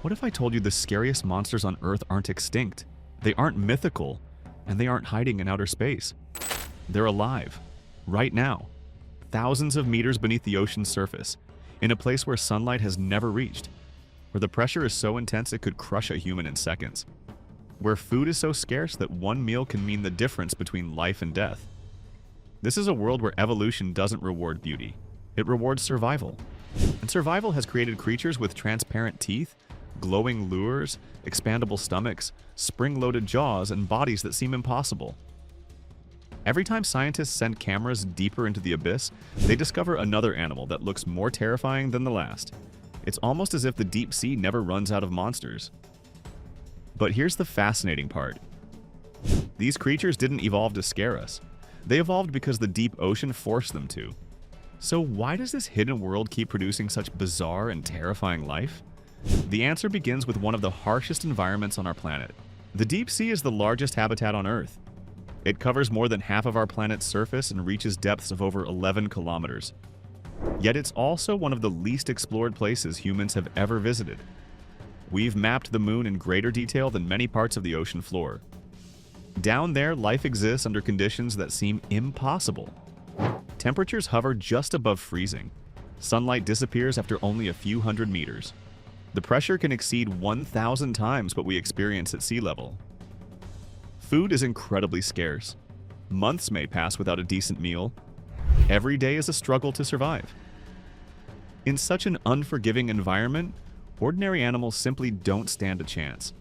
What if I told you the scariest monsters on Earth aren't extinct? They aren't mythical, and they aren't hiding in outer space. They're alive, right now, thousands of meters beneath the ocean's surface, in a place where sunlight has never reached, where the pressure is so intense it could crush a human in seconds, where food is so scarce that one meal can mean the difference between life and death. This is a world where evolution doesn't reward beauty, it rewards survival. And survival has created creatures with transparent teeth, glowing lures, expandable stomachs, spring-loaded jaws, and bodies that seem impossible. Every time scientists send cameras deeper into the abyss, they discover another animal that looks more terrifying than the last. It's almost as if the deep sea never runs out of monsters. But here's the fascinating part. These creatures didn't evolve to scare us. They evolved because the deep ocean forced them to. So why does this hidden world keep producing such bizarre and terrifying life? The answer begins with one of the harshest environments on our planet. The deep sea is the largest habitat on Earth. It covers more than half of our planet's surface and reaches depths of over 11 kilometers. Yet it's also one of the least explored places humans have ever visited. We've mapped the moon in greater detail than many parts of the ocean floor. Down there, life exists under conditions that seem impossible. Temperatures hover just above freezing. Sunlight disappears after only a few hundred meters. The pressure can exceed 1,000 times what we experience at sea level. Food is incredibly scarce. Months may pass without a decent meal. Every day is a struggle to survive. In such an unforgiving environment, ordinary animals simply don't stand a chance.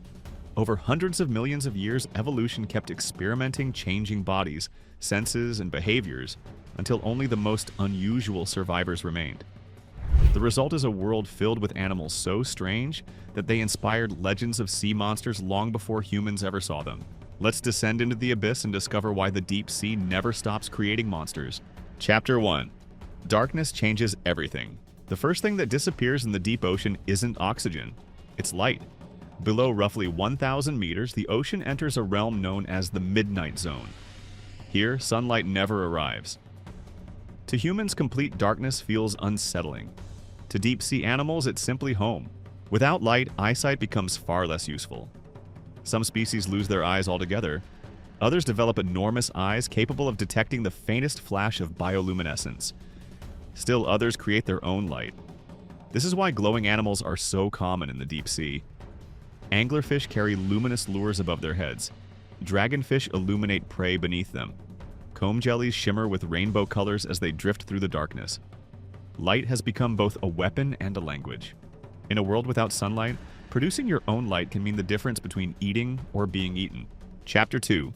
Over hundreds of millions of years, evolution kept experimenting, changing bodies, senses, and behaviors until only the most unusual survivors remained. The result is a world filled with animals so strange that they inspired legends of sea monsters long before humans ever saw them. Let's descend into the abyss and discover why the deep sea never stops creating monsters. Chapter 1. Darkness changes everything. The first thing that disappears in the deep ocean isn't oxygen, it's light. Below roughly 1,000 meters, the ocean enters a realm known as the midnight zone. Here, sunlight never arrives. To humans, complete darkness feels unsettling. To deep-sea animals, it's simply home. Without light, eyesight becomes far less useful. Some species lose their eyes altogether. Others develop enormous eyes capable of detecting the faintest flash of bioluminescence. Still others create their own light. This is why glowing animals are so common in the deep sea. Anglerfish carry luminous lures above their heads. Dragonfish illuminate prey beneath them. Comb jellies shimmer with rainbow colors as they drift through the darkness. Light has become both a weapon and a language. In a world without sunlight, producing your own light can mean the difference between eating or being eaten. Chapter 2.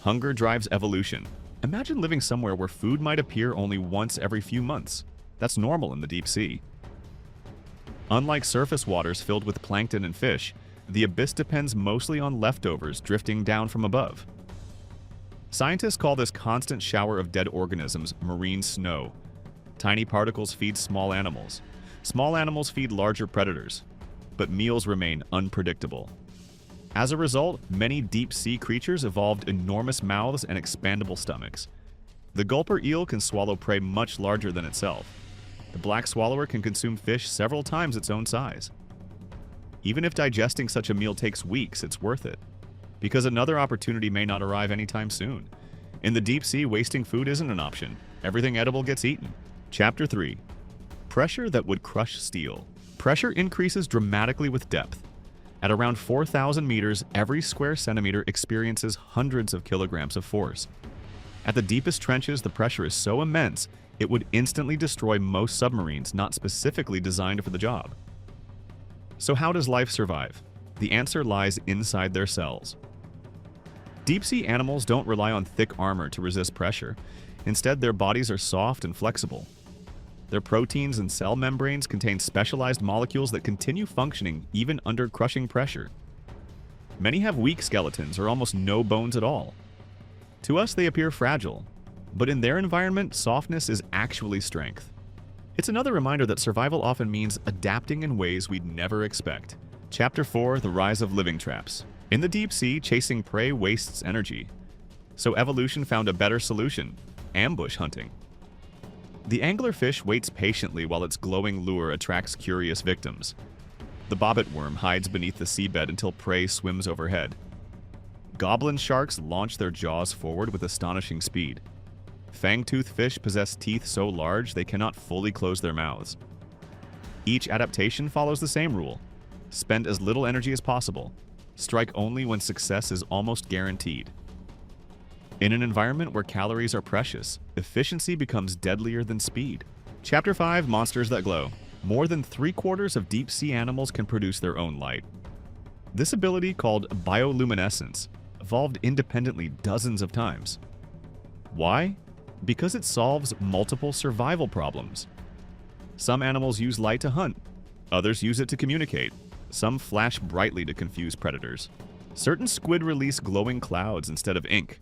Hunger drives evolution. Imagine living somewhere where food might appear only once every few months. That's normal in the deep sea. Unlike surface waters filled with plankton and fish, the abyss depends mostly on leftovers drifting down from above. Scientists call this constant shower of dead organisms marine snow. Tiny particles feed small animals. Small animals feed larger predators. But meals remain unpredictable. As a result, many deep-sea creatures evolved enormous mouths and expandable stomachs. The gulper eel can swallow prey much larger than itself. The black swallower can consume fish several times its own size. Even if digesting such a meal takes weeks, it's worth it, because another opportunity may not arrive anytime soon. In the deep sea, wasting food isn't an option. Everything edible gets eaten. Chapter 3. Pressure that would crush steel. Pressure increases dramatically with depth. At around 4,000 meters, every square centimeter experiences hundreds of kilograms of force. At the deepest trenches, the pressure is so immense, it would instantly destroy most submarines not specifically designed for the job. So how does life survive? The answer lies inside their cells. Deep-sea animals don't rely on thick armor to resist pressure. Instead, their bodies are soft and flexible. Their proteins and cell membranes contain specialized molecules that continue functioning even under crushing pressure. Many have weak skeletons or almost no bones at all. To us, they appear fragile, but in their environment, softness is actually strength. It's another reminder that survival often means adapting in ways we'd never expect. Chapter 4. The Rise of Living Traps. In the deep sea, chasing prey wastes energy. So evolution found a better solution: ambush hunting. The anglerfish waits patiently while its glowing lure attracts curious victims. The bobbit worm hides beneath the seabed until prey swims overhead. Goblin sharks launch their jaws forward with astonishing speed. Fang-toothed fish possess teeth so large they cannot fully close their mouths. Each adaptation follows the same rule: spend as little energy as possible. Strike only when success is almost guaranteed. In an environment where calories are precious, efficiency becomes deadlier than speed. Chapter 5: Monsters That Glow. More than 3/4 of deep-sea animals can produce their own light. This ability, called bioluminescence, evolved independently dozens of times. Why? Because it solves multiple survival problems. Some animals use light to hunt. Others use it to communicate. Some flash brightly to confuse predators. Certain squid release glowing clouds instead of ink.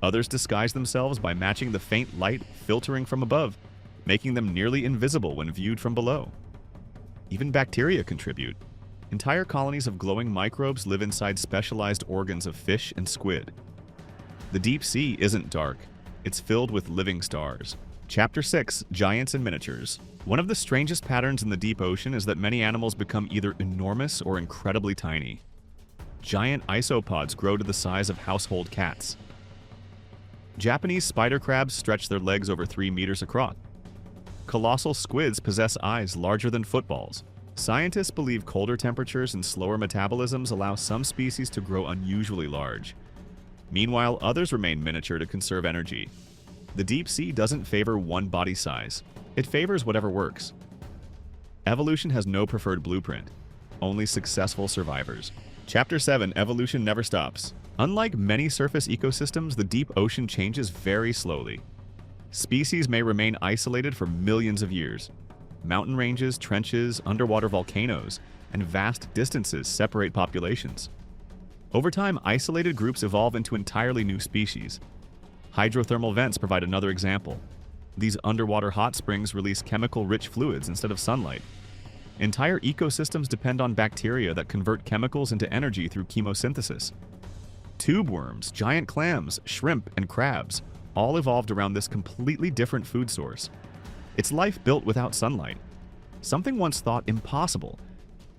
Others disguise themselves by matching the faint light filtering from above, making them nearly invisible when viewed from below. Even bacteria contribute. Entire colonies of glowing microbes live inside specialized organs of fish and squid. The deep sea isn't dark. It's filled with living stars. Chapter 6: Giants and Miniatures. One of the strangest patterns in the deep ocean is that many animals become either enormous or incredibly tiny. Giant isopods grow to the size of household cats. Japanese spider crabs stretch their legs over 3 meters across. Colossal squids possess eyes larger than footballs. Scientists believe colder temperatures and slower metabolisms allow some species to grow unusually large. Meanwhile, others remain miniature to conserve energy. The deep sea doesn't favor one body size. It favors whatever works. Evolution has no preferred blueprint, only successful survivors. Chapter 7: Evolution Never Stops. Unlike many surface ecosystems, the deep ocean changes very slowly. Species may remain isolated for millions of years. Mountain ranges, trenches, underwater volcanoes, and vast distances separate populations. Over time, isolated groups evolve into entirely new species. Hydrothermal vents provide another example. These underwater hot springs release chemical-rich fluids instead of sunlight. Entire ecosystems depend on bacteria that convert chemicals into energy through chemosynthesis. Tube worms, giant clams, shrimp, and crabs all evolved around this completely different food source. It's life built without sunlight. Something once thought impossible.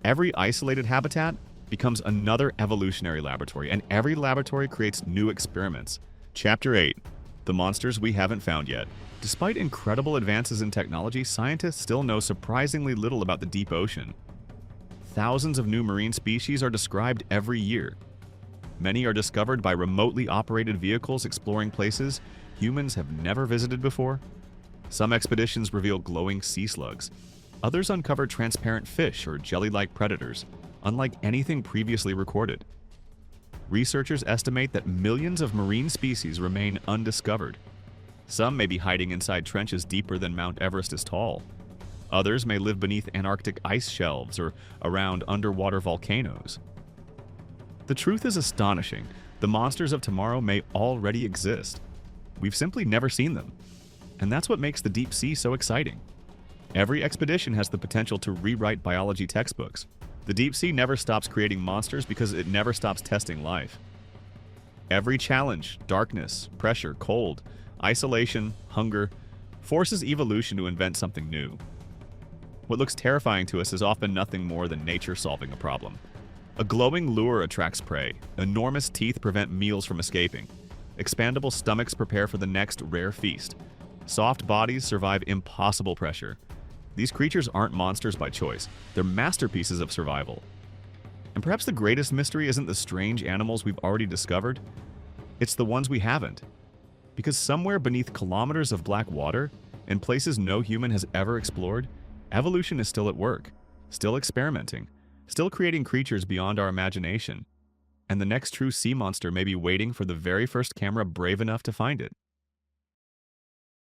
Every isolated habitat becomes another evolutionary laboratory, and every laboratory creates new experiments. Chapter 8: The Monsters We Haven't Found Yet. Despite incredible advances in technology, scientists still know surprisingly little about the deep ocean. Thousands of new marine species are described every year. Many are discovered by remotely operated vehicles exploring places humans have never visited before. Some expeditions reveal glowing sea slugs. Others uncover transparent fish or jelly-like predators, unlike anything previously recorded. Researchers estimate that millions of marine species remain undiscovered. Some may be hiding inside trenches deeper than Mount Everest is tall. Others may live beneath Antarctic ice shelves or around underwater volcanoes. The truth is astonishing. The monsters of tomorrow may already exist. We've simply never seen them. And that's what makes the deep sea so exciting. Every expedition has the potential to rewrite biology textbooks. The deep sea never stops creating monsters because it never stops testing life. Every challenge, darkness, pressure, cold, isolation, hunger, forces evolution to invent something new. What looks terrifying to us is often nothing more than nature solving a problem. A glowing lure attracts prey. Enormous teeth prevent meals from escaping. Expandable stomachs prepare for the next rare feast. Soft bodies survive impossible pressure. These creatures aren't monsters by choice. They're masterpieces of survival. And perhaps the greatest mystery isn't the strange animals we've already discovered. It's the ones we haven't. Because somewhere beneath kilometers of black water, in places no human has ever explored, evolution is still at work, still experimenting, still creating creatures beyond our imagination. And the next true sea monster may be waiting for the very first camera brave enough to find it.